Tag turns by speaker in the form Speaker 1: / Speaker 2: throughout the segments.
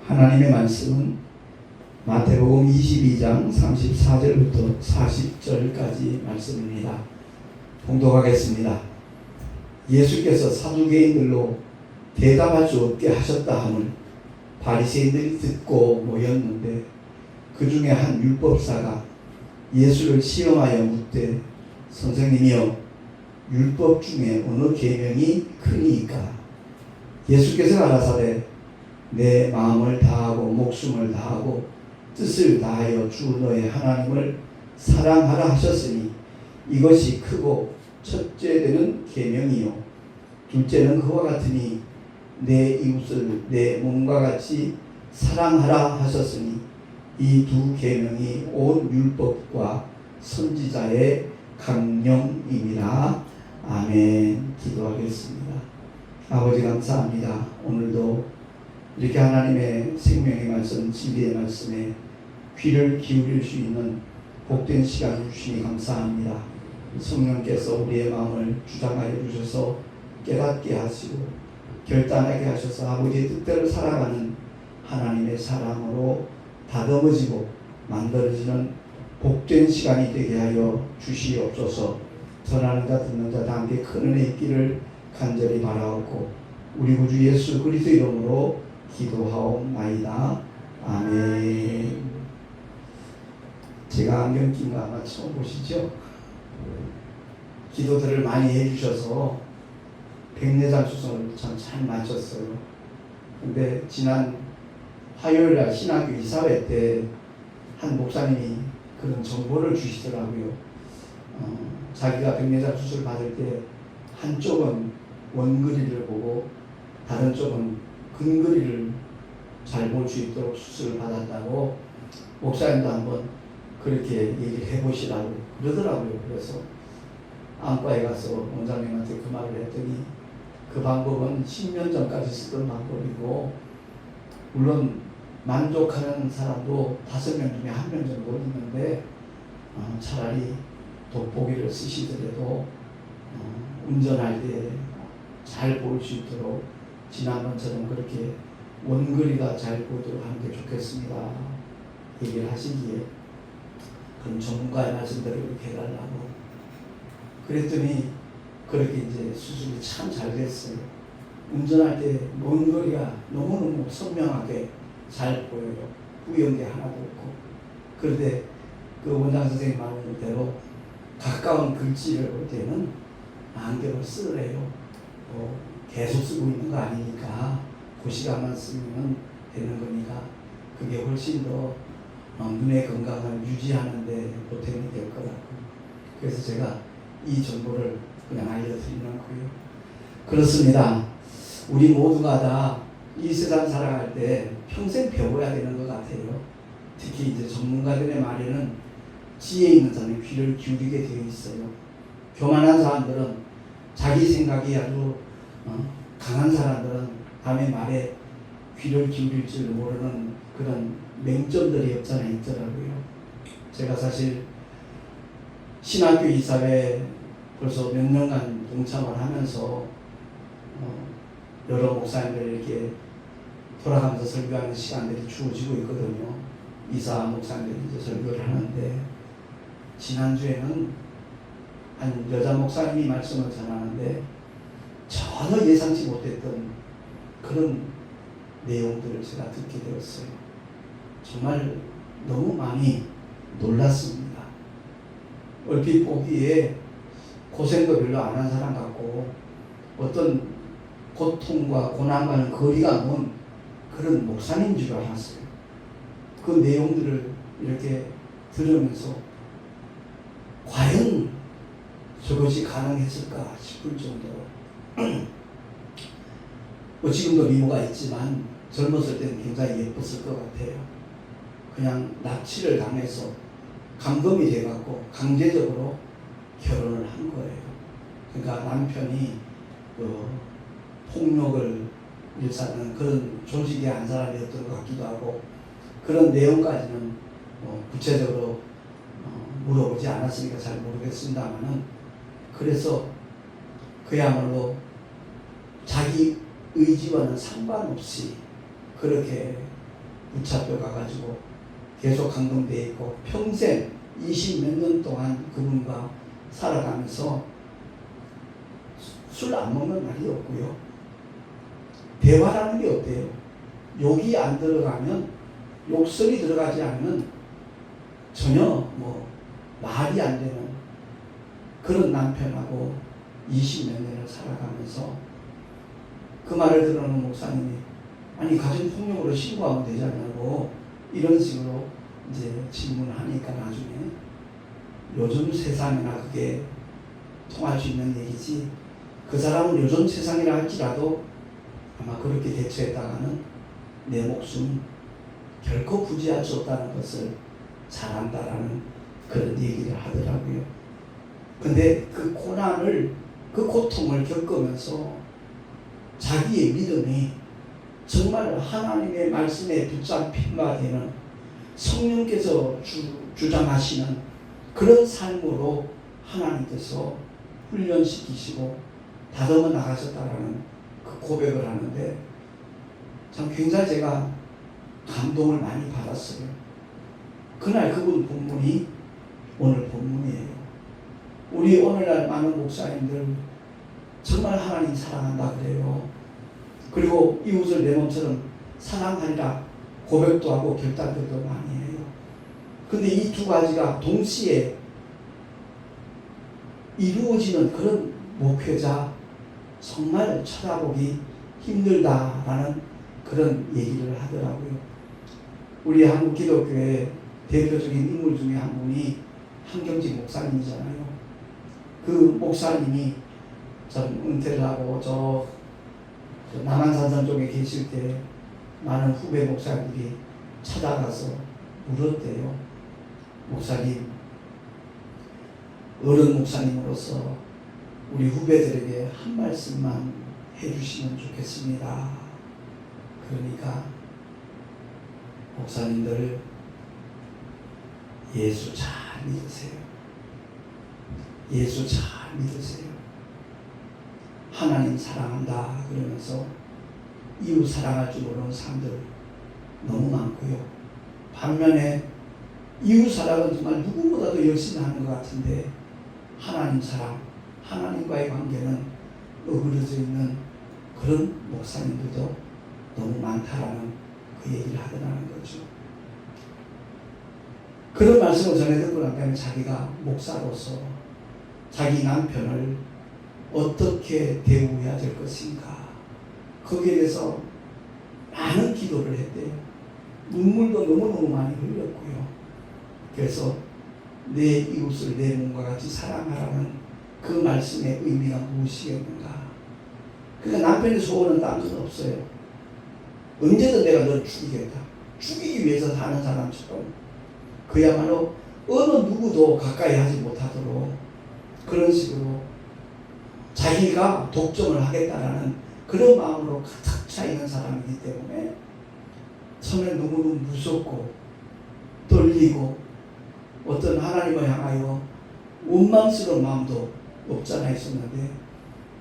Speaker 1: 하나님의 말씀은 마태복음 22장 34절부터 40절까지 말씀입니다. 봉독하겠습니다. 예수께서 사두개인들로 대답할 수 없게 하셨다 함을 바리새인들이 듣고 모였는데 그 중에 한 율법사가 예수를 시험하여 묻되 선생님이여 율법 중에 어느 계명이 크니이까? 예수께서 가라사대 내 마음을 다하고 목숨을 다하고 뜻을 다하여 주 너의 하나님을 사랑하라 하셨으니 이것이 크고 첫째 되는 계명이요 둘째는 그와 같으니 내 이웃을 내 몸과 같이 사랑하라 하셨으니 이 두 계명이 온 율법과 선지자의 강령입니다. 아멘. 기도하겠습니다. 아버지 감사합니다. 오늘도 이렇게 하나님의 생명의 말씀, 진리의 말씀에 귀를 기울일 수 있는 복된 시간을 주시니 감사합니다. 성령께서 우리의 마음을 주장하여 주셔서 깨닫게 하시고 결단하게 하셔서 아버지의 뜻대로 살아가는 하나님의 사랑으로 다듬어지고 만들어지는 복된 시간이 되게 하여 주시옵소서. 전하는 자 듣는 자 다 함께 큰 은혜 있기를 간절히 바라옵고 우리 구주 예수 그리스도 이름으로 기도하옵나이다. 아멘. 제가 안경 낀 거 아마 처음 보시죠? 기도들을 많이 해주셔서 백내장 수술을 참 잘 마쳤어요. 근데 지난 화요일날 신학교 이사회 때 한 목사님이 그런 정보를 주시더라고요. 자기가 백내장 수술 받을 때 한쪽은 원그리를 보고 다른 쪽은 근그리를 잘 볼 수 있도록 수술을 받았다고 목사님도 한번 그렇게 얘기를 해보시라고 그러더라고요. 그래서 안과에 가서 원장님한테 그 말을 했더니 그 방법은 10년 전까지 쓰던 방법이고 물론 만족하는 사람도 5명 중에 1명 정도 있는데 차라리 돋보기를 쓰시더라도 운전할 때 잘 볼 수 있도록 지난번처럼 그렇게 원거리가 잘 보도록 하는 게 좋겠습니다. 얘기를 하시기에 그럼 전문가의 말씀대로 이렇게 해달라고 그랬더니 그렇게 이제 수술이 참 잘 됐어요. 운전할 때 먼 거리가 너무너무 선명하게 잘 보여요. 뿌연 게 하나도 없고. 그런데 그 원장 선생님 말대로 가까운 글씨를 볼 때는 안경을 쓰래요. 계속 쓰고 있는 거 아니니까 그 시간만 쓰면 되는 거니까 그게 훨씬 더 눈의 건강을 유지하는 데 보탬이 될 거라고. 그래서 제가 이 정보를 그냥 알려드리는 거예요. 그렇습니다. 우리 모두가 다 이 세상 살아갈 때 평생 배워야 되는 것 같아요. 특히 이제 전문가들의 말에는 지혜 있는 사람이 귀를 기울이게 되어 있어요. 교만한 사람들은 자기 생각이 아주 강한 사람들은 남의 말에 귀를 기울일 줄 모르는 그런 맹점들이 없잖아 있더라고요. 제가 사실 신학교 이사회 벌써 몇 년간 동참을 하면서 여러 목사님들 이렇게 돌아가면서 설교하는 시간들이 주어지고 있거든요. 이사 목사님들이 이제 설교를 하는데 지난주에는 한 여자 목사님이 말씀을 전하는데 전혀 예상치 못했던 그런 내용들을 제가 듣게 되었어요. 정말 너무 많이 놀랐습니다. 얼핏 보기에 고생도 별로 안 한 사람 같고 어떤 고통과 고난과는 거리가 먼 그런 목사님인 줄 알았어요. 그 내용들을 이렇게 들으면서 과연 저것이 가능했을까 싶을 정도로 지금도 미모가 있지만 젊었을 때는 굉장히 예뻤을 것 같아요. 그냥 납치를 당해서 감금이 돼갖고 강제적으로 결혼을 한 거예요. 그러니까 남편이 폭력을 일삼는 그런 조직의 한 사람이었던 것 같기도 하고 그런 내용까지는 구체적으로 물어보지 않았으니까 잘 모르겠습니다만은 그래서 그야말로 자기 의지와는 상관없이 그렇게 붙잡혀 가가지고 계속 감금되어 있고 평생 20몇 년 동안 그분과 살아가면서 술 안 먹는 날이 없고요. 대화라는 게 어때요? 욕이 안 들어가면, 욕설이 들어가지 않으면 전혀 말이 안 되는 그런 남편하고 20몇 년을 살아가면서 그 말을 들어오는 목사님이 아니 가정폭력으로 신고하면 되잖냐고 이런 식으로 이제 질문을 하니까 나중에 요즘 세상이나 그게 통할 수 있는 얘기지, 그 사람은 요즘 세상이라 할지라도 아마 그렇게 대처했다가는 내 목숨 결코 부지할 수 없다는 것을 잘 안다라는 그런 얘기를 하더라고요. 근데 그 고난을, 그 고통을 겪으면서 자기의 믿음이 정말 하나님의 말씀에 붙잡힌 바 되는 성령께서 주장하시는 그런 삶으로 하나님께서 훈련시키시고 다듬어 나가셨다라는 그 고백을 하는데 참 굉장히 제가 감동을 많이 받았어요. 그날 그분 본문이 오늘 본문이에요. 우리 오늘날 많은 목사님들 정말 하나님 사랑한다 그래요. 그리고 이웃을 내 몸처럼 사랑하리라 고백도 하고 결단들도 많이 해요. 근데 이 두 가지가 동시에 이루어지는 그런 목회자 정말 찾아보기 힘들다라는 그런 얘기를 하더라고요. 우리 한국 기독교의 대표적인 인물 중에 한 분이 한경직 목사님이잖아요. 그 목사님이 전 은퇴를 하고 저 남한산성 쪽에 계실 때 많은 후배 목사들이 찾아가서 물었대요. 목사님, 어른 목사님으로서 우리 후배들에게 한 말씀만 해주시면 좋겠습니다. 그러니까 목사님들 예수 잘 믿으세요. 예수 잘 믿으세요. 하나님 사랑한다 그러면서 이웃 사랑할 줄 모르는 사람들 너무 많고요. 반면에 이웃 사랑은 정말 누구보다도 열심히 하는 것 같은데 하나님 사랑, 하나님과의 관계는 어그러져 있는 그런 목사님들도 너무 많다라는 그 얘기를 하더라는 거죠. 그런 말씀을 전해 듣고 난 다음에 자기가 목사로서 자기 남편을 어떻게 대우해야 될 것인가, 거기에 대해서 많은 기도를 했대요. 눈물도 너무너무 많이 흘렸고요. 그래서 내 이웃을 내 몸과 같이 사랑하라는 그 말씀의 의미가 무엇이겠는가. 그러니까 남편의 소원은 딴 건 없어요. 언제든 내가 너를 죽이겠다. 죽이기 위해서 사는 사람처럼 그야말로 어느 누구도 가까이 하지 못하도록 그런 식으로 자기가 독점을 하겠다라는 그런 마음으로 가득 차 있는 사람이기 때문에 처음에 너무너무 무섭고 떨리고 어떤 하나님을 향하여 원망스러운 마음도 없잖아 있었는데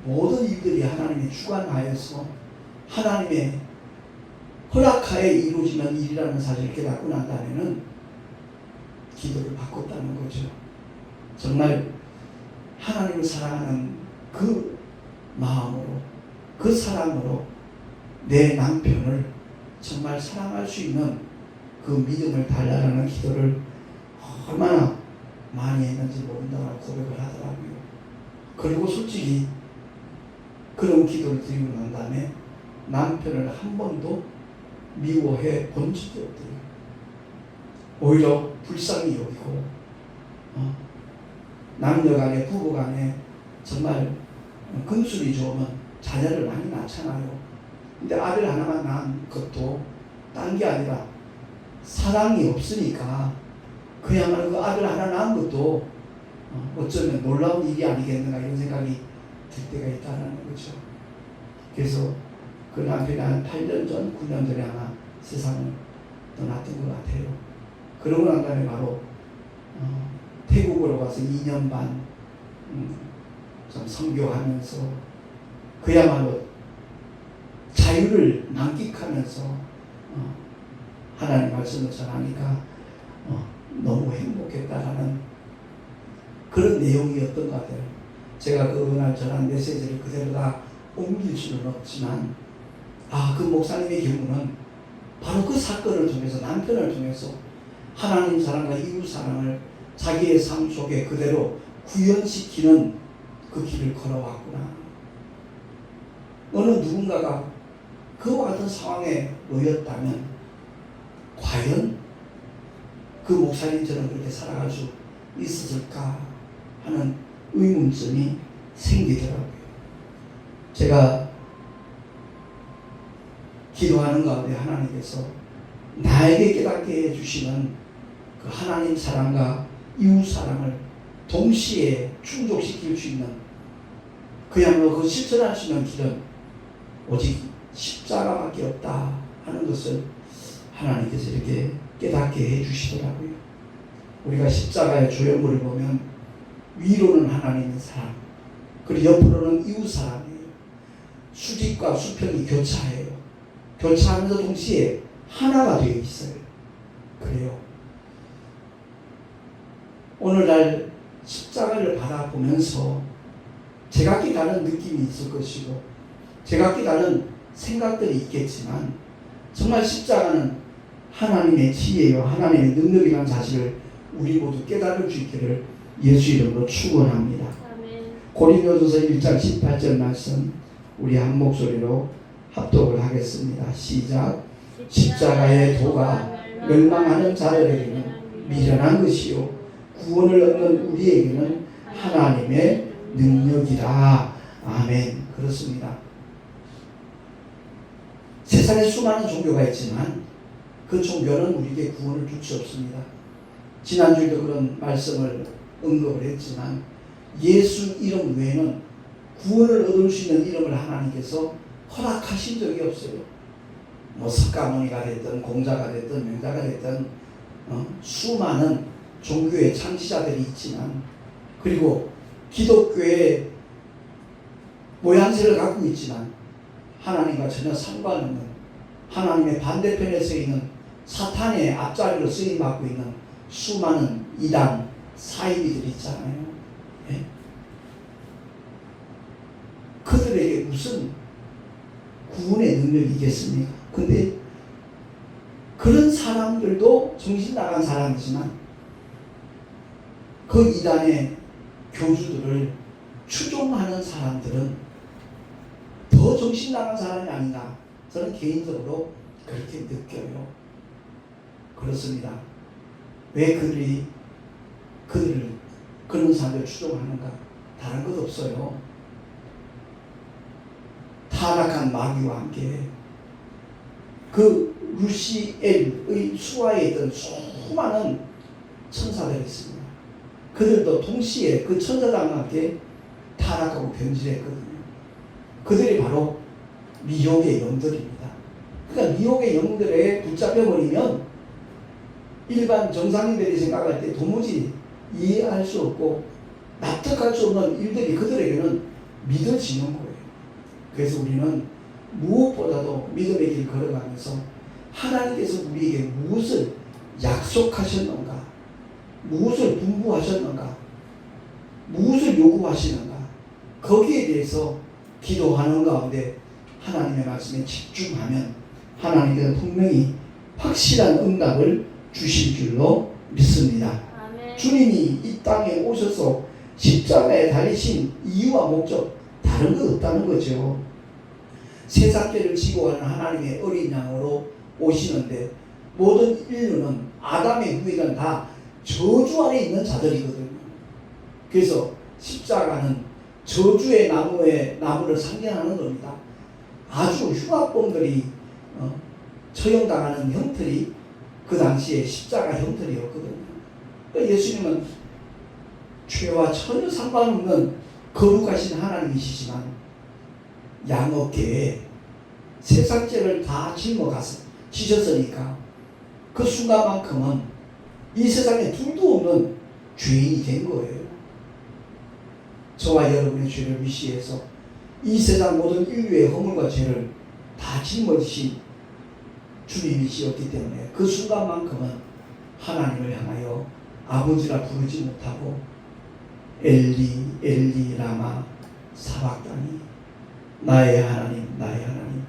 Speaker 1: 모든 일들이 하나님의 주관하여서 하나님의 허락하에 이루어지는 일이라는 사실을 깨닫고 난 다음에는 기도를 바꿨다는 거죠. 정말 하나님을 사랑하는 그 마음으로, 그 사랑으로 내 남편을 정말 사랑할 수 있는 그 믿음을 달라라는 기도를 얼마나 많이 했는지 모른다고 고백을 하더라고요. 그리고 솔직히 그런 기도를 드리고 난 다음에 남편을 한 번도 미워해 본 적이 없대요. 오히려 불쌍히 여기고 남녀간에 부부간에 정말 금술이 좋으면 자녀를 많이 낳잖아요. 근데 아들 하나만 낳은 것도 딴 게 아니라 사랑이 없으니까 그야말로 그 아들 하나 낳은 것도 어쩌면 놀라운 일이 아니겠는가 이런 생각이 들 때가 있다는 거죠. 그래서 그 남편이 한 8년 전, 9년 전에 아마 세상을 떠났던 것 같아요. 그러고 난 다음에 바로 태국으로 가서 2년 반 좀 선교하면서 그야말로 자유를 만끽하면서 한 하나님 말씀을 전하니까 너무 행복했다라는 그런 내용이었던 것 같아요. 제가 그날 전한 메시지를 그대로 다 옮길 수는 없지만 그 목사님의 경우는 바로 그 사건을 통해서 남편을 통해서 하나님 사랑과 이웃 사랑을 자기의 삶 속에 그대로 구현시키는 그 길을 걸어왔구나. 어느 누군가가 그와 같은 상황에 놓였다면 과연 그 목사님처럼 그렇게 살아갈 수 있었을까 하는 의문점이 생기더라고요. 제가 기도하는 가운데 하나님께서 나에게 깨닫게 해주시는 그 하나님 사랑과 이웃 사랑을 동시에 충족시킬 수 있는 그야말로 그 실천할 수 있는 길은 오직 십자가밖에 없다 하는 것을 하나님께서 이렇게 깨닫게 해주시더라고요. 우리가 십자가의 조형물을 보면 위로는 하나님의 사랑, 그리고 옆으로는 이웃 사랑이에요. 수직과 수평이 교차해요. 교차하면서 동시에 하나가 되어 있어요. 그래요. 오늘날 십자가를 바라보면서 제각기 다른 느낌이 있을 것이고 제각기 다른 생각들이 있겠지만 정말 십자가는 하나님의 지혜와 하나님의 능력이라는 사실을 우리 모두 깨달을 수 있기를 예수 이름으로 축원합니다. 고린도전서 1장 18절 말씀 우리 한 목소리로 합독을 하겠습니다. 시작. 십자가의 도가 멸망하는 자들에게는 미련한 것이요 구원을 얻는 우리에게는 하나님의 능력이다. 아멘. 그렇습니다. 세상에 수많은 종교가 있지만 그 종교는 우리에게 구원을 줄 수 없습니다. 지난주에도 그런 말씀을 언급을 했지만 예수 이름 외에는 구원을 얻을 수 있는 이름을 하나님께서 허락하신 적이 없어요. 뭐 석가모니가 됐든 공자가 됐든 명자가 됐든 수많은 종교의 창시자들이 있지만 그리고 기독교의 모양새를 갖고 있지만 하나님과 전혀 상관없는 하나님의 반대편에 서 있는 사탄의 앞자리로 쓰임받고 있는 수많은 이단 사이비들이 있잖아요. 예? 그들에게 무슨 구원의 능력이 있겠습니까? 근데 그런 사람들도 정신 나간 사람이지만 그 이단의 교주들을 추종하는 사람들은 더 정신 나간 사람이 아닌가 저는 개인적으로 그렇게 느껴요. 그렇습니다. 왜 그들을 그런 사람들을 추종하는가? 다른 것 없어요. 타락한 마귀와 함께 그 루시엘의 수하에 있던 수많은 천사들이 있습니다. 그들도 동시에 그 천사장과 함께 타락하고 변질했거든요. 그들이 바로 미혹의 영들입니다. 그러니까 미혹의 영들에 붙잡혀버리면 일반 정상인들이 생각할 때 도무지 이해할 수 없고 납득할 수 없는 일들이 그들에게는 믿어지는 거예요. 그래서 우리는 무엇보다도 믿음의 길 걸어가면서 하나님께서 우리에게 무엇을 약속하셨는가, 무엇을 분부하셨는가, 무엇을 요구하시는가, 거기에 대해서 기도하는 가운데 하나님의 말씀에 집중하면 하나님께서 분명히 확실한 응답을 주실 줄로 믿습니다.
Speaker 2: 아멘.
Speaker 1: 주님이 이 땅에 오셔서 십자가에 달리신 이유와 목적 다른 거 없다는 거죠. 세상죄를 지고 가는 하나님의 어린 양으로 오시는데 모든 인류는 아담의 후예는 다 저주 아래 있는 자들이거든요. 그래서 십자가는 저주의 나무를 상징하는 겁니다. 아주 흉악범들이 처형당하는 형틀이 그 당시에 십자가 형틀이었거든요. 그러니까 예수님은 죄와 전혀 상관없는 거룩하신 하나님이시지만 양어깨에 세상죄를 다 지셨으니까 그 순간만큼은 이 세상에 둘도 없는 죄인이 된 거예요. 저와 여러분의 죄를 위시해서 이 세상 모든 인류의 허물과 죄를 다 짊어지신 주님이시었기 때문에 그 순간만큼은 하나님을 향하여 아버지라 부르지 못하고 엘리 엘리 라마 사박다니 나의 하나님 나의 하나님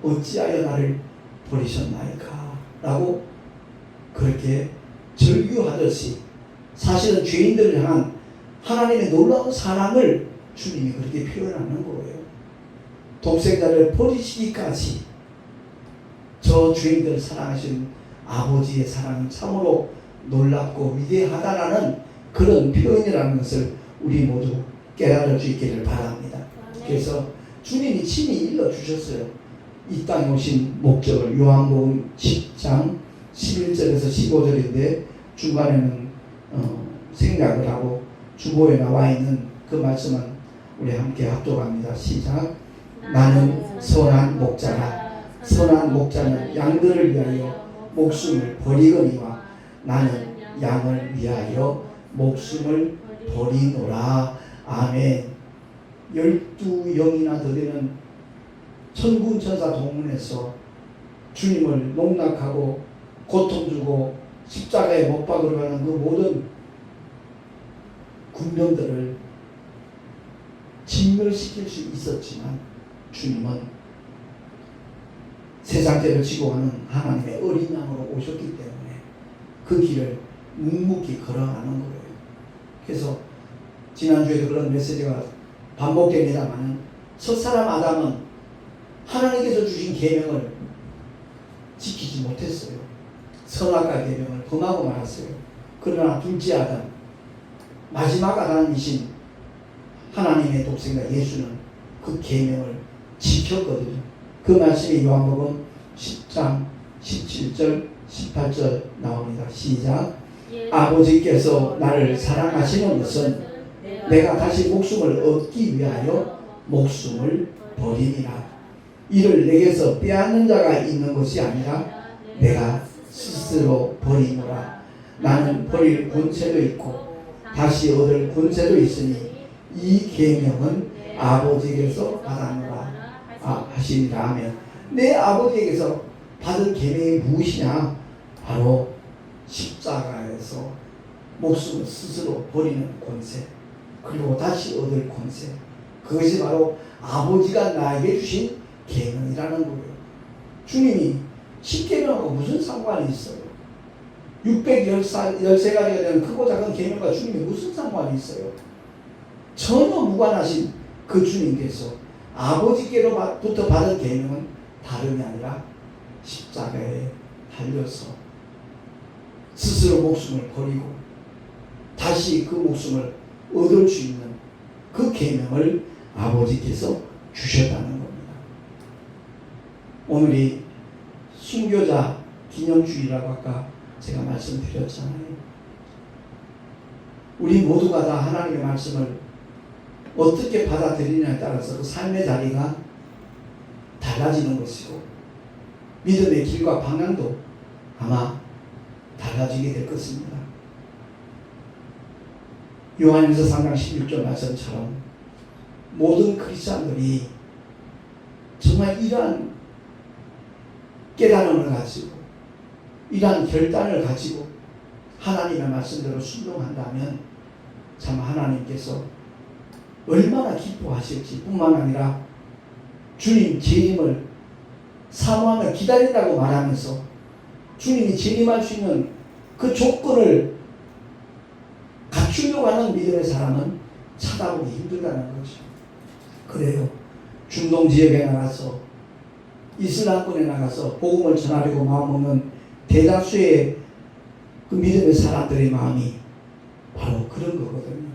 Speaker 1: 어찌하여 나를 버리셨나이까 라고 그렇게 절규하듯이 사실은 죄인들을 향한 하나님의 놀라운 사랑을 주님이 그렇게 표현하는 거예요. 독생자를 버리시기까지 저 죄인들을 사랑하신 아버지의 사랑은 참으로 놀랍고 위대하다라는 그런 표현이라는 것을 우리 모두 깨달을 수 있기를 바랍니다. 그래서 주님이 친히 일러주셨어요. 이 땅에 오신 목적을 요한복음 10장 11절에서 15절인데 중간에는 생략을 하고 주보에 나와 있는 그 말씀은 우리 함께 합독합니다. 시작. 나는 선한 목자라. 선한 목자는 양들을 위하여 목숨을 버리거니와 나는 양을 위하여 목숨을 버리노라. 아멘. 12영이나 더 되는 천군 천사 동문에서 주님을 농락하고 고통 주고 십자가에 못 박으러 가는 그 모든 군병들을 진멸시킬 수 있었지만 주님은 세상 죄를 지고 가는 하나님의 어린 양으로 오셨기 때문에 그 길을 묵묵히 걸어가는 거예요. 그래서 지난주에도 그런 메시지가 반복됩니다만 첫사람 아담은 하나님께서 주신 계명을 지키지 못했어요. 선악과 계명을 범하고 말았어요. 그러나 둘째 아담, 마지막 아담이신 하나님의 독생자 예수는 그 계명을 지켰거든요. 그 말씀이 요한복음 10장 17절 18절 나옵니다. 시작. 아버지께서 나를 사랑하시는 것은 내가 다시 목숨을 얻기 위하여 목숨을 버림이라. 이를 내게서 빼앗는 자가 있는 것이 아니라 내가 스스로 버리노라. 나는 버릴 권세도 있고 다시 얻을 권세도 있으니 이 계명은 아버지에게서 받았노라 하시니라 하면 내 아버지에게서 받은 계명이 무엇이냐? 바로 십자가에서 목숨을 스스로 버리는 권세, 그리고 다시 얻을 권세, 그것이 바로 아버지가 나에게 주신 계명이라는 거예요. 주님이 십계명하고 무슨 상관이 있어요? 613가지가 되는 크고 작은 계명과 주님이 무슨 상관이 있어요? 전혀 무관하신 그 주님께서 아버지께로부터 받은 계명은 다름이 아니라 십자가에 달려서 스스로 목숨을 버리고 다시 그 목숨을 얻을 수 있는 그 계명을 아버지께서 주셨다는 겁니다. 오늘이 순교자 기념주일이라고 아까 제가 말씀드렸잖아요. 우리 모두가 다 하나님의 말씀을 어떻게 받아들이냐에 따라서 그 삶의 자리가 달라지는 것이고 믿음의 길과 방향도 아마 달라지게 될 것입니다. 요한일서 3장 16절 말씀처럼 모든 크리스찬들이 정말 이러한 깨달음을 가지고 이러한 결단을 가지고 하나님의 말씀대로 순종한다면 참 하나님께서 얼마나 기뻐하실지 뿐만 아니라 주님 재림을 사모하며 기다린다고 말하면서 주님이 재림할 수 있는 그 조건을 갖추려고 하는 믿음의 사람은 찾아보기 힘들다는 거죠. 그래요. 중동 지역에 나가서 이슬람권에 나가서 복음을 전하려고 마음먹는 대다수의 그 믿음의 사람들의 마음이 바로 그런 거거든요.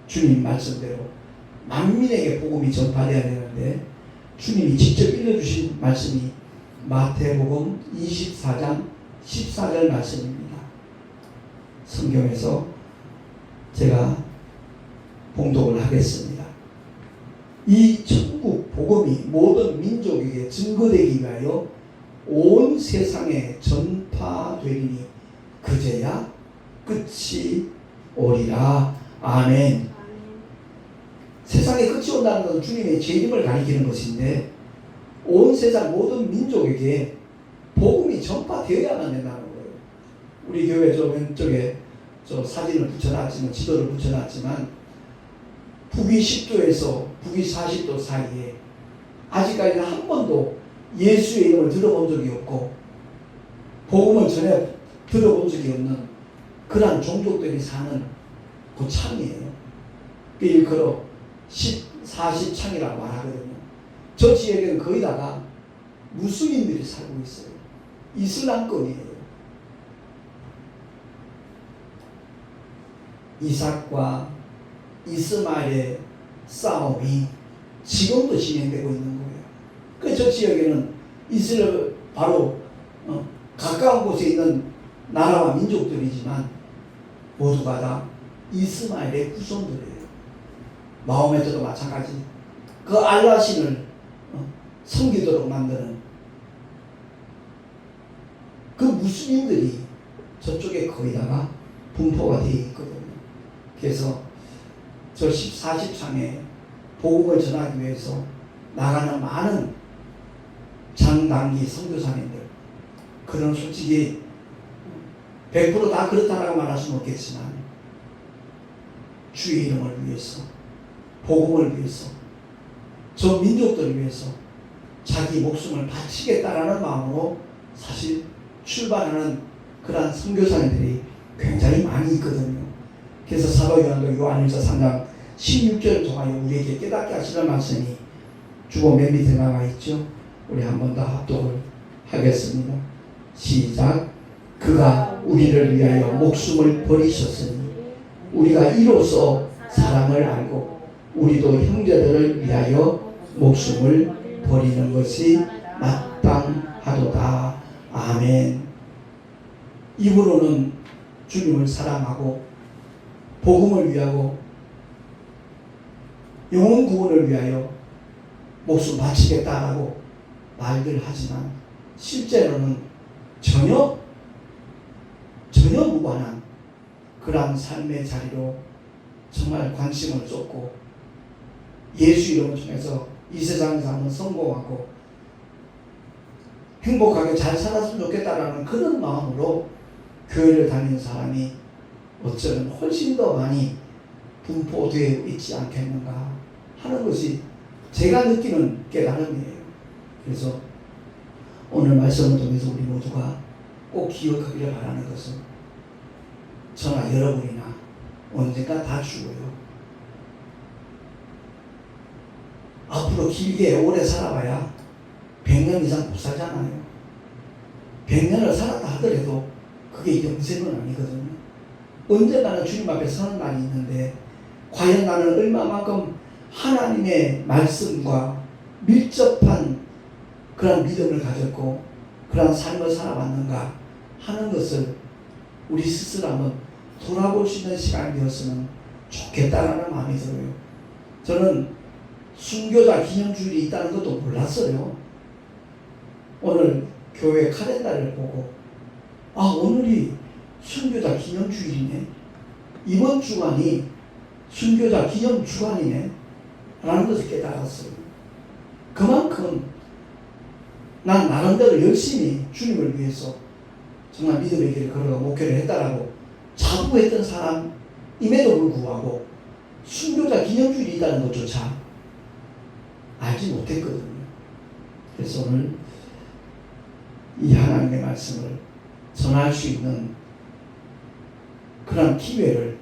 Speaker 1: 주님 말씀대로 만민에게 복음이 전파되어야 되는데 주님이 직접 일러주신 말씀이 마태복음 24장 14절 말씀입니다. 성경에서 제가 봉독을 하겠습니다. 이 천국 복음이 모든 민족에게 증거되기 위하여 온 세상에 전파되리니 그제야 끝이 오리라. 아멘. 세상에 끝이 온다는 것은 주님의 재림을 가리키는 것인데 온 세상 모든 민족에게 복음이 전파되어야만 된다는 거예요. 우리 교회 저 왼쪽에 저 사진을 붙여놨지만, 지도를 붙여놨지만, 북위 10도에서 북위 40도 사이에 아직까지는 한 번도 예수의 이름을 들어본 적이 없고 복음을 전혀 들어본 적이 없는 그러한 종족들이 사는 그 창이에요. 일컬어 40창이라고 말하거든요. 저 지역에는 거의 다가 무슬림들이 살고 있어요. 이슬람권이에요. 이삭과 이스마엘의 싸움이 지금도 진행되고 있는 거예요. 그 저 지역에는 이스라엘 바로 가까운 곳에 있는 나라와 민족들이지만 모두가 다 이스마엘의 후손들이에요. 마호메트도 마찬가지. 그 알라신을 섬기도록 만드는 그 무슬림들이 저쪽에 거의 다가 분포가 되어 있거든요. 그래서 저 40창에 복음을 전하기 위해서 나가는 많은 장단기 선교사님들, 그런 솔직히 100% 다 그렇다라고 말할 수는 없겠지만 주의 이름을 위해서, 복음을 위해서, 저 민족들을 위해서 자기 목숨을 바치겠다라는 마음으로 사실 출발하는 그러한 선교사님들이 굉장히 많이 있거든요. 그래서 사도 요한도 요한일서 3장 16절을 통하여 우리에게 깨닫게 하시는 말씀이 주보 맨 밑에 나와 있죠. 우리 한 번 더 합독을 하겠습니다. 시작. 그가 우리를 위하여 목숨을 버리셨으니 우리가 이로써 사랑을 알고 우리도 형제들을 위하여 목숨을 버리는 것이 마땅하도다. 아멘. 입으로는 주님을 사랑하고 복음을 위하고 영혼 구원을 위하여 목숨 바치겠다라고 말들 하지만 실제로는 전혀 무관한 그러한 삶의 자리로 정말 관심을 쏟고 예수 이름을 통해서 이 세상에서 한번 성공하고 행복하게 잘 살았으면 좋겠다라는 그런 마음으로 교회를 다니는 사람이 어쩌면 훨씬 더 많이 분포되어 있지 않겠는가 하는 것이 제가 느끼는 깨달음이에요. 그래서 오늘 말씀을 통해서 우리 모두가 꼭 기억하기를 바라는 것은 저나 여러분이나 언젠가 다 죽어요. 앞으로 길게 오래 살아봐야 100년 이상 못 살잖아요. 100년을 살았다 하더라도 그게 영생은 아니거든요. 언젠가는 주님 앞에 서는 날이 있는데 과연 나는 얼마만큼 하나님의 말씀과 밀접한 그런 믿음을 가졌고 그런 삶을 살아왔는가 하는 것을 우리 스스로 한번 돌아볼 수 있는 시간이 되었으면 좋겠다라는 마음이 들어요. 저는 순교자 기념주일이 있다는 것도 몰랐어요. 오늘 교회 카렌다를 보고 오늘이 순교자 기념주일이네, 이번 주간이 순교자 기념주간이네 라는 것을 깨달았어요. 그만큼 난 나름대로 열심히 주님을 위해서 정말 믿음의 길을 걸어가 목회를 했다라고 자부했던 사람임에도 불구하고 순교자 기념주일이 있다는 것조차 알지 못했거든요. 그래서 오늘 이 하나님의 말씀을 전할 수 있는 그런 기회를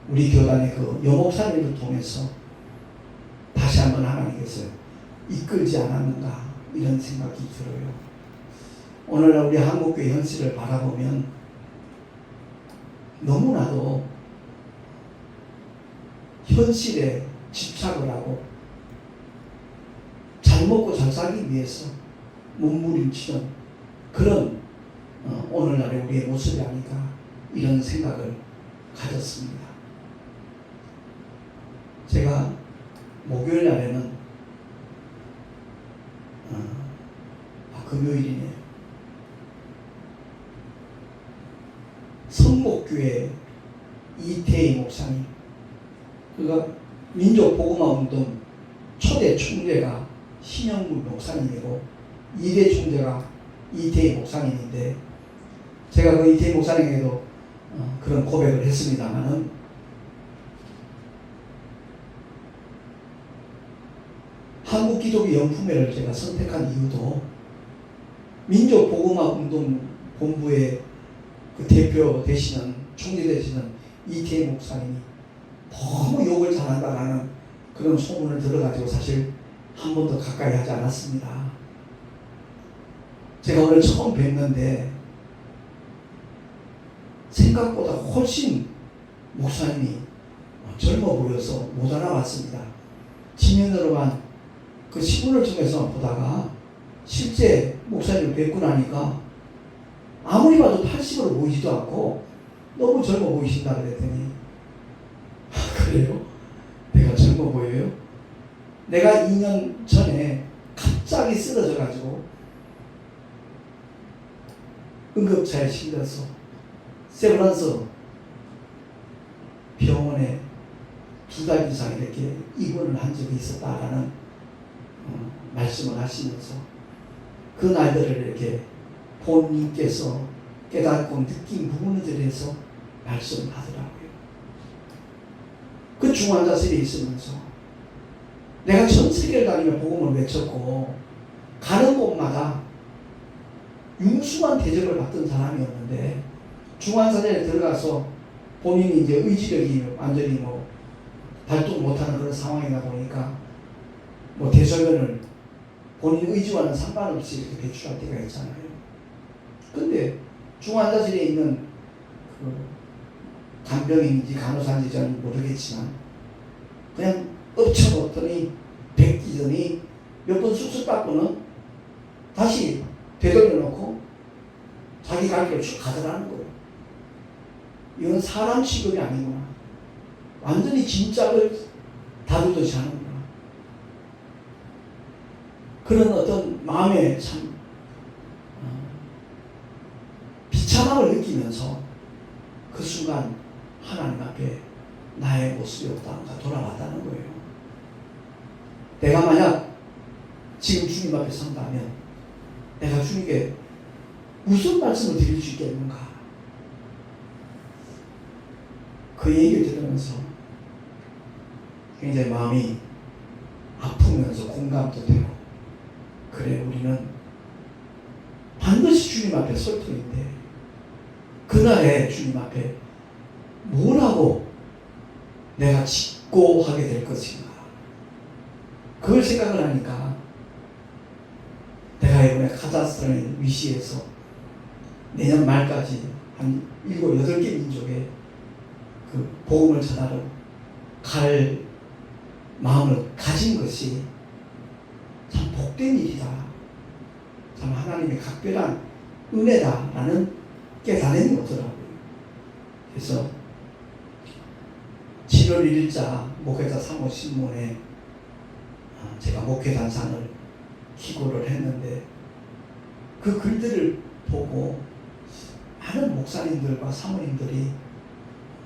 Speaker 1: 우리 교단의 그 여목사님을 통해서 다시 한번 하나님께서 이끌지 않았는가 이런 생각이 들어요. 오늘날 우리 한국교회 현실을 바라보면 너무나도 현실에 집착을 하고 잘 먹고 잘 살기 위해서 몸부림치는 그런 오늘날의 우리의 모습이 아닐까 이런 생각을 가졌습니다. 제가 목요일 날에는 금요일이네요. 성목교회 이태희 목사님, 그가 민족복음화운동 초대 총재가 신영국 목사님이고 2대 총재가 이태희 목사님인데 제가 그 이태희 목사님에게도 그런 고백을 했습니다만은 한국기독교 영품회를 제가 선택한 이유도 민족복음화운동본부의 그 대표 되시는 총재 되시는 이태희 목사님이 너무 욕을 잘한다라는 그런 소문을 들어가지고 사실 한 번도 가까이 하지 않았습니다. 제가 오늘 처음 뵀는데 생각보다 훨씬 목사님이 젊어 보여서 못 알아봤습니다. 지면으로만 그 신문을 통해서 보다가 실제 목사님을 뵙고 나니까 아무리 봐도 80으로 보이지도 않고 너무 젊어 보이신다 그랬더니 그래요? 내가 젊어 보여요? 내가 2년 전에 갑자기 쓰러져 가지고 응급차에 실려서 세브란스 병원에 2달 이상 이렇게 입원을 한 적이 있었다라는 말씀을 하시면서 그 날들을 이렇게 본인께서 깨닫고 느낀 부분들에서 말씀을 하더라고요. 그 중환자실에 있으면서 내가 전 세계를 다니며 복음을 외쳤고 가는 곳마다 융숭한 대접을 받던 사람이었는데 중환자실에 들어가서 본인이 이제 의지력이 완전히 발동 못하는 그런 상황이다 보니까 대소변을 본인 의지와는 상관없이 이렇게 배출할 때가 있잖아요. 근데 중환자실에 있는 그 간병인인지 간호사인지 저는 모르겠지만 그냥 엎쳐놓더니 뱉기더니 몇 번 쑥쑥 닦고는 다시 되돌려놓고 자기 갈 길을 쭉 가더라는 거예요. 이건 사람 취급이 아니구나. 완전히 진짜를 다루듯이 하는구나. 그런 어떤 마음에 참 비참함을 느끼면서 그 순간 하나님 앞에 나의 모습이 없다가 돌아왔다는 거예요. 내가 만약 지금 주님 앞에 선다면 내가 주님께 무슨 말씀을 드릴 수 있겠는가? 그 얘기를 들으면서 굉장히 마음이 아프면서 공감도 되고, 그래 우리는 반드시 주님 앞에 설 터인데 그날에 주님 앞에 뭐라고 내가 짓고 하게 될 것인가, 그걸 생각을 하니까 내가 이번에 카자흐스탄의 위시에서 내년 말까지 한 7, 8개 민족에 그 복음을 전하러 갈 마음을 가진 것이 참 복된 일이다, 참 하나님의 각별한 은혜다라는 깨달음이 오더라고요. 그래서 7월 1일자 목회자 3호 신문에 제가 목회단상을 기고를 했는데 그 글들을 보고 많은 목사님들과 사모님들이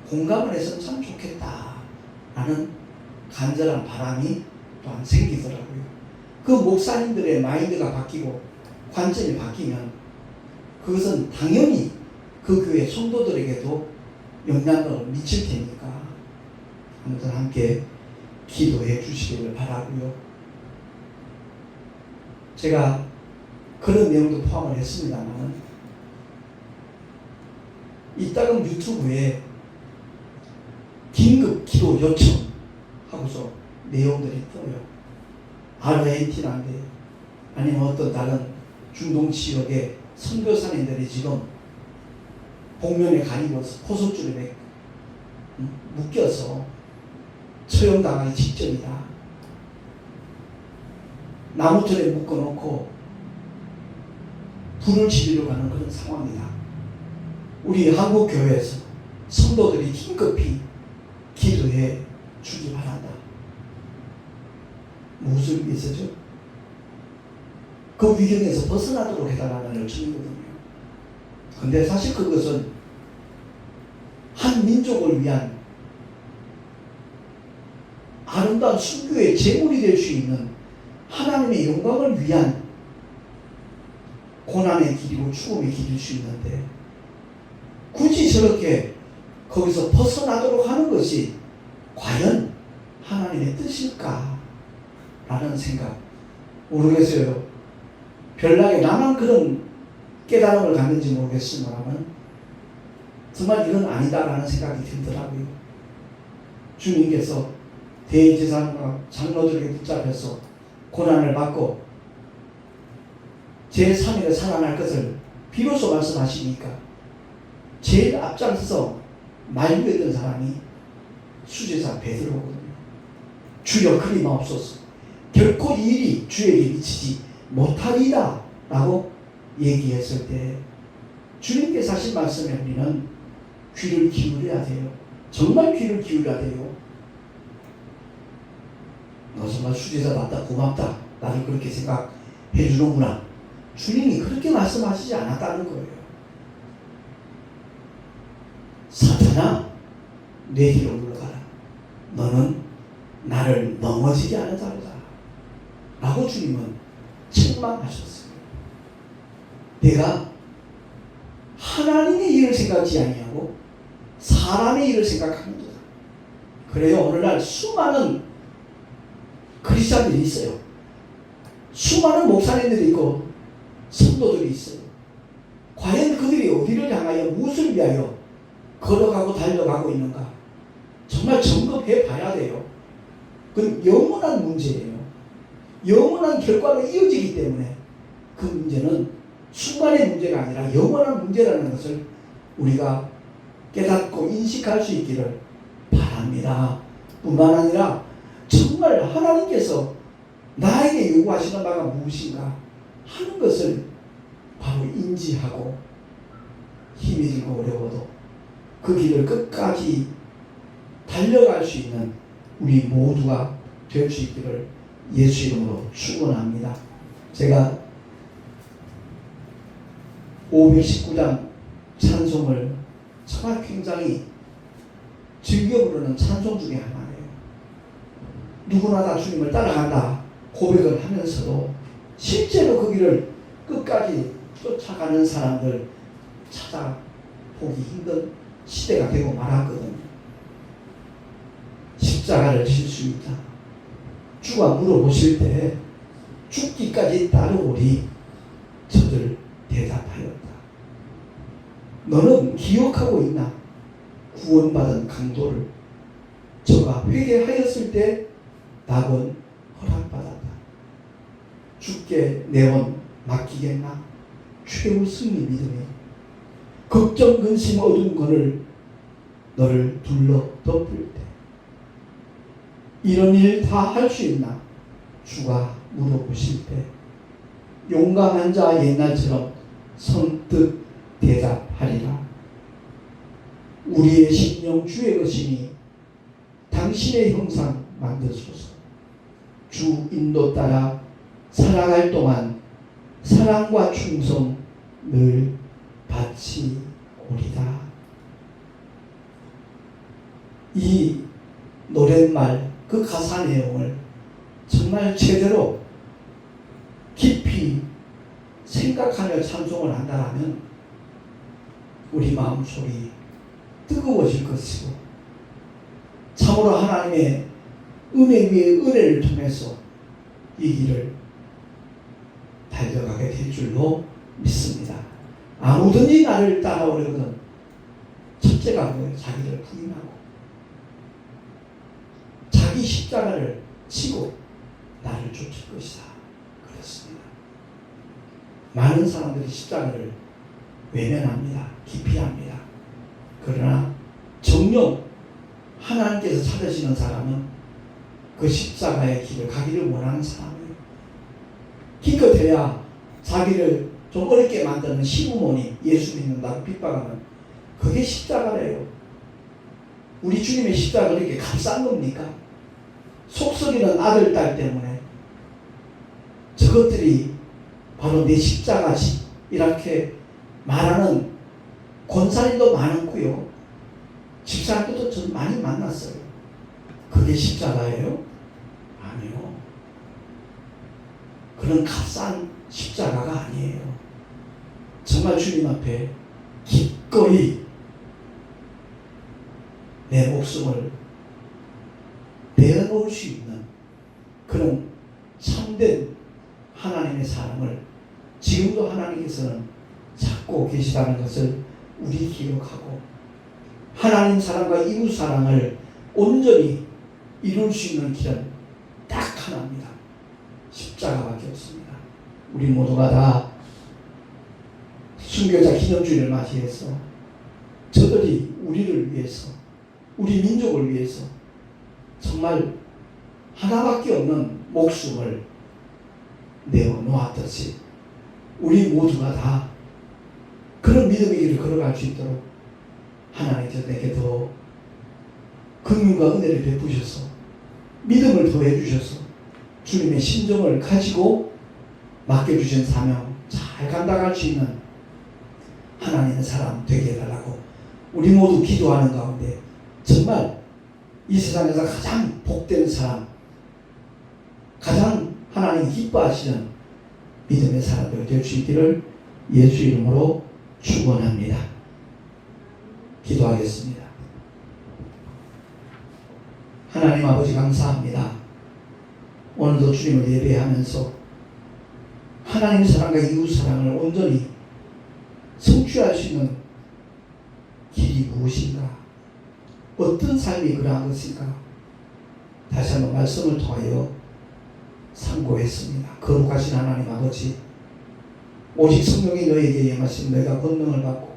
Speaker 1: 공감을 해서 참 좋겠다라는 간절한 바람이 또한 생기더라고요. 그 목사님들의 마인드가 바뀌고 관점이 바뀌면 그것은 당연히 그 교회 성도들에게도 영향을 미칠 테니까 아무튼 함께 기도해 주시기를 바라고요. 제가 그런 내용도 포함을 했습니다만 이따금 유튜브에 긴급 기도 요청 하고서 내용들이 떠요. 아르헨티나인데 아니면 어떤 다른 중동 지역의 선교사님들이 지금 복면에 가리고서 포소줄에 묶여서 처형당하기 직전이다. 나무틀에 묶어놓고 불을 지르려고 하는 그런 상황이다. 우리 한국 교회에서 성도들이 긴급히 기도해 주기 바란다. 무엇을 위해서죠? 그 위경에서 벗어나도록 해달라는 요청이거든요. 근데 사실 그것은 한 민족을 위한 아름다운 순교의 제물이 될 수 있는 하나님의 영광을 위한 고난의 길이고 죽음의 길일 수 있는데 굳이 저렇게 거기서 벗어나도록 하는 것이 과연 하나님의 뜻일까? 라는 생각. 모르겠어요. 별나게 나만 그런 깨달음을 갖는지 모르겠으나 정말 이건 아니다라는 생각이 들더라고요. 주님께서 대제사장과 장로들에게 붙잡혀서 고난을 받고 제3일에 살아날 것을 비로소 말씀하시니까 제일 앞장서서 말구했던 사람이 수제자 베드로거든요. 주여 그리마옵소서 결코 이 일이 주에게 미치지 못하리다 라고 얘기했을 때 주님께서 하신 말씀에 우리는 귀를 기울여야 돼요. 정말 귀를 기울여야 돼요. 너 정말 수제자 맞다 고맙다 나를 그렇게 생각해 주는구나. 주님이 그렇게 말씀하시지 않았다는 거예요. 사탄아 내 뒤로 물러가라. 너는 나를 넘어지게 하는 자로다 라고 주님은 책망하셨어요. 내가 하나님의 일을 생각지 아니하고 사람의 일을 생각하는도다. 그래요. 오늘날 수많은 크리스찬들이 있어요. 수많은 목사님들이 있고 성도들이 있어요. 과연 그들이 어디를 향하여 무엇을 위하여 걸어가고 달려가고 있는가? 정말 점검해 봐야 돼요. 그건 영원한 문제예요. 영원한 결과로 이어지기 때문에 그 문제는 순간의 문제가 아니라 영원한 문제라는 것을 우리가 깨닫고 인식할 수 있기를 바랍니다. 뿐만 아니라 정말 하나님께서 나에게 요구하시는 바가 무엇인가 하는 것을 바로 인지하고 힘이 들고 어려워도 그 길을 끝까지 달려갈 수 있는 우리 모두가 될 수 있기를 예수 이름으로 축원합니다. 제가 519장 찬송을 정말 굉장히 즐겨 부르는 찬송 중에 하나예요. 누구나 다 주님을 따라간다 고백을 하면서도 실제로 그 길을 끝까지 쫓아가는 사람들 찾아보기 힘든 시대가 되고 말았거든요. 십자가를 질 수 있다. 주가 물어보실 때 죽기까지 따르오리. 저들 대답하였다. 너는 기억하고 있나? 구원받은 강도를 저가 회개하였을 때 낙원 허락받았다. 주께 내 혼 맡기겠나? 최후 승리 믿음에 걱정 근심 어두운 것을 너를 둘러 덮을 때 이런 일 다 할 수 있나? 주가 물어보실 때 용감한 자 옛날처럼 선뜻 대답하리라. 우리의 심령 주의 것이니 당신의 형상 만드소서. 주 인도 따라 살아갈 동안 사랑과 충성 늘 바치오리다. 이 노랫말 그 가사 내용을 정말 제대로 깊이 생각하며 찬송을 한다면 우리 마음속이 뜨거워질 것이고 참으로 하나님의 은혜 위에 은혜를 통해서 이 길을 달려가게 될 줄로 믿습니다. 아무든지 나를 따라오려거든 첫째가 뭐예요? 자기를 부인하고 자기 십자가를 지고 나를 쫓을 것이다. 그렇습니다. 많은 사람들이 십자가를 외면합니다. 기피합니다. 그러나 정녕 하나님께서 찾으시는 사람은 그 십자가의 길을 가기를 원하는 사람이에요. 기껏해야 자기를 좀 어렵게 만드는 시부모니 예수 믿는다고 핍박하는 그게 십자가래요. 우리 주님의 십자가가 그렇게 값싼 겁니까? 속썩이는 아들, 딸 때문에 저것들이 바로 내 십자가지 이렇게 말하는 권사님도 많고요. 집사님도 전 많이 만났어요. 그게 십자가예요? 아니요. 그런 값싼 십자가가 아니에요. 정말 주님 앞에 기꺼이 내 목숨을 내어놓을 수 있는 그런 참된 하나님의 사랑을 지금도 하나님께서는 찾고 계시다는 것을 우리 기억하고, 하나님 사랑과 이웃 사랑을 온전히 이룰 수 있는 길은 딱 하나입니다. 십자가밖에 없습니다. 우리 모두가 다 순교자 기념주일을 맞이해서 저들이 우리를 위해서, 우리 민족을 위해서 정말 하나밖에 없는 목숨을 내어놓았듯이 우리 모두가 다 그런 믿음의 길을 걸어갈 수 있도록 하나님께서 내게 더 긍휼과 은혜를 베푸셔서 믿음을 더해 주셔서 주님의 심정을 가지고 맡겨주신 사명 잘 감당할 수 있는 하나님의 사람 되게 해달라고 우리 모두 기도하는 가운데, 정말 이 세상에서 가장 복된 사람, 가장 하나님 기뻐하시는 믿음의 사람들 될 수 있기를 예수 이름으로 축원합니다. 기도하겠습니다. 하나님 아버지 감사합니다. 오늘도 주님을 예배하면서 하나님 사랑과 이웃 사랑을 온전히 성취할 수 있는 길이 무엇인가, 어떤 삶이 그러한 것인가 다시 한번 말씀을 통하여 상고했습니다. 거룩하신 하나님 아버지, 오직 성령이 너에게 임하신 너희가 권능을 받고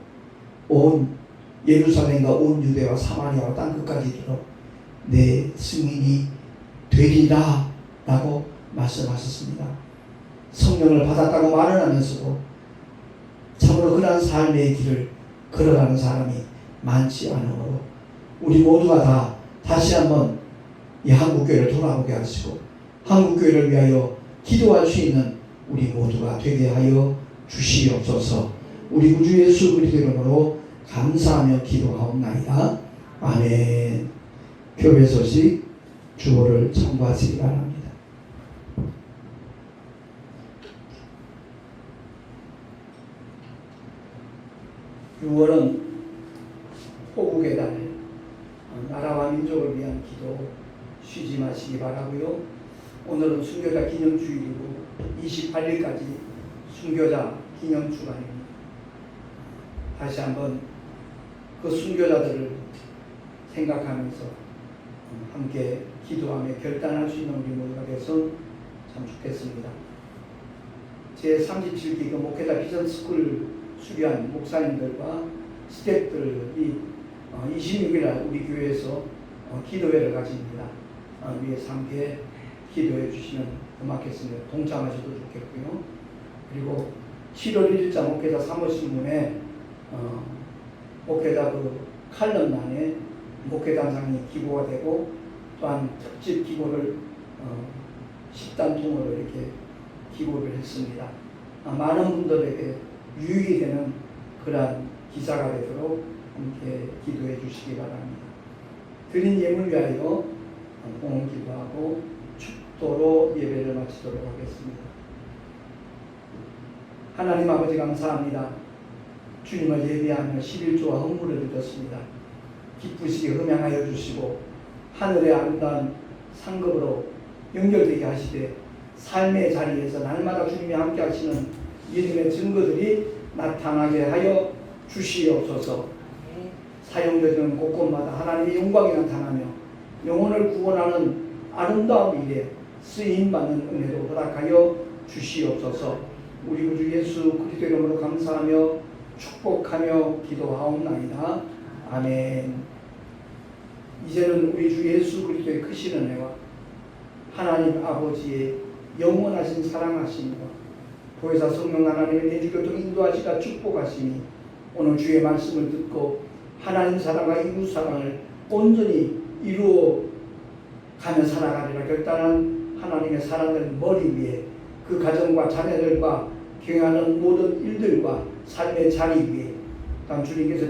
Speaker 1: 온 예루살렘과 온 유대와 사마리아와 땅끝까지 이르러 내 증인이 되리라 라고 말씀하셨습니다. 성령을 받았다고 말을 하면서도 참으로 그러한 삶의 길을 걸어가는 사람이 많지 않으므로 우리 모두가 다 다시 한번 이 한국교회를 돌아보게 하시고 한국교회를 위하여 기도할 수 있는 우리 모두가 되게 하여 주시옵소서. 우리 구주 예수 그리스도 이름으로 감사하며 기도하옵나이다. 아멘. 교회 소식 주보를 참고하시기 바랍니다. (6월은) 호국의 달, 나라와 민족을 위한 기도 쉬지 마시기 바라고요. 오늘은 순교자 기념주일이고 28일까지 순교자 기념주간입니다. 다시 한번 그 순교자들을 생각하면서 함께 기도하며 결단할 수 있는 우리 모두가 되어서 참 좋겠습니다. 제37기 그 목회자 비전스쿨 수료한 목사님들과 스태프들이 26일 우리 교회에서 기도회를 가집니다. 위에서 함께 기도해 주시면 고맙겠습니다. 동참하셔도 좋겠고요. 그리고 7월 1일자 목회자 사무실문에 목회자 그 칼럼란에 목회단상이 기고가 되고, 또한 특집 기고를 10단 통으로 이렇게 기고를 했습니다. 많은 분들에게 유익이 되는 그러한 기사가 되도록 함께 기도해 주시기 바랍니다. 드린 예물 위하여 공헌 기도하고 축도로 예배를 마치도록 하겠습니다. 하나님 아버지 감사합니다. 주님을 예배하며 11조와 헌물을 드렸습니다. 기쁘시게 음양하여 주시고 하늘의 아름다운 상급으로 연결되게 하시되 삶의 자리에서 날마다 주님이 함께 하시는 이름의 증거들이 나타나게 하여 주시옵소서. 사용되는 곳곳마다 하나님의 영광이 나타나며 영혼을 구원하는 아름다운 일에 쓰임받는 은혜로 허락하여 주시옵소서. 우리 구주 예수 그리스도 이름으로 감사하며 축복하며 기도하옵나이다. 아멘. 이제는 우리 주 예수 그리스도의 크신 은혜와 하나님 아버지의 영원하신 사랑하심과 보혜사 성령 하나님의 내주교통 인도하시다 축복하시니 오늘 주의 말씀을 듣고 하나님 사랑과 이웃 사랑을 온전히 이루어 가며 살아가리라 결단한 하나님의 사랑을 머리 위에 그 가정과 자녀들과 경영하는 모든 일들과 삶의 자리 위에 단 주님께서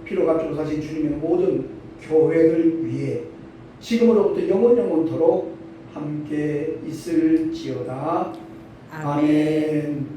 Speaker 1: 피로 값주고 사신 주님의 모든 교회들 위에 지금으로부터 영원토록 함께 있을지어다. 아멘.